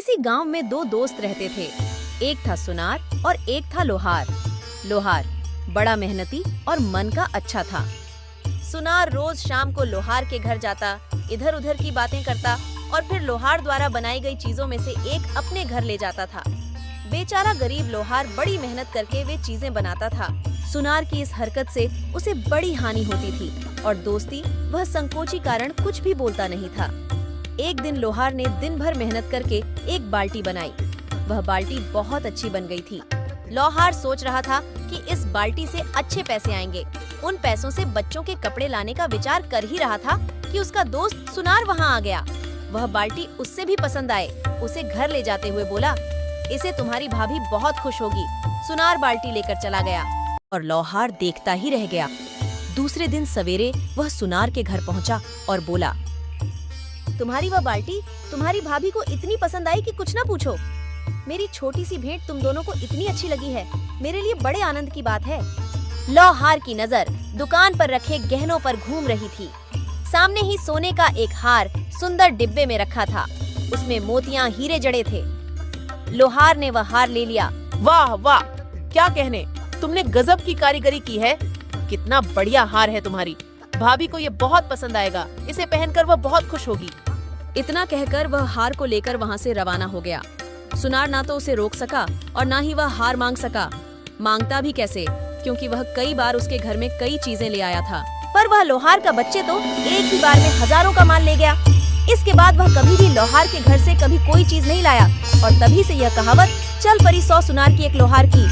किसी गांव में दो दोस्त रहते थे। एक था सुनार और एक था लोहार। लोहार बड़ा मेहनती और मन का अच्छा था। सुनार रोज शाम को लोहार के घर जाता, इधर उधर की बातें करता और फिर लोहार द्वारा बनाई गई चीजों में से एक अपने घर ले जाता था। बेचारा गरीब लोहार बड़ी मेहनत करके वे चीजें बनाता था। सुनार की इस हरकत से उसे बड़ी हानि होती थी और दोस्ती वह संकोची कारण कुछ भी बोलता नहीं था। एक दिन लोहार ने दिन भर मेहनत करके एक बाल्टी बनाई। वह बाल्टी बहुत अच्छी बन गई थी। लोहार सोच रहा था कि इस बाल्टी से अच्छे पैसे आएंगे। उन पैसों से बच्चों के कपड़े लाने का विचार कर ही रहा था कि उसका दोस्त सुनार वहाँ आ गया। वह बाल्टी उससे भी पसंद आए। उसे घर ले जाते हुए बोला, इसे तुम्हारी भाभी बहुत खुश होगी। सुनार बाल्टी लेकर चला गया और लोहार देखता ही रह गया। दूसरे दिन सवेरे वह सुनार के घर पहुंचा और बोला, तुम्हारी वह बाल्टी तुम्हारी भाभी को इतनी पसंद आई कि कुछ ना पूछो। मेरी छोटी सी भेंट तुम दोनों को इतनी अच्छी लगी है, मेरे लिए बड़े आनंद की बात है। लोहार की नजर दुकान पर रखे गहनों पर घूम रही थी। सामने ही सोने का एक हार सुंदर डिब्बे में रखा था। उसमें मोतियां हीरे जड़े थे। लोहार ने वह हार ले लिया। वाह वाह, क्या कहने, तुमने गजब की कारीगरी की है। कितना बढ़िया हार है तुम्हारी, भाभी को ये बहुत पसंद आएगा। इसे पहनकर वह बहुत खुश होगी। इतना कहकर वह हार को लेकर वहाँ से रवाना हो गया। सुनार ना तो उसे रोक सका और ना ही वह हार मांग सका। मांगता भी कैसे, क्योंकि वह कई बार उसके घर में कई चीजें ले आया था। पर वह लोहार का बच्चे तो एक ही बार में हजारों का माल ले गया। इसके बाद वह कभी भी लोहार के घर से कभी कोई चीज नहीं लाया और तभी से यह कहावत चल पड़ी 100 सुनार की एक लोहार की।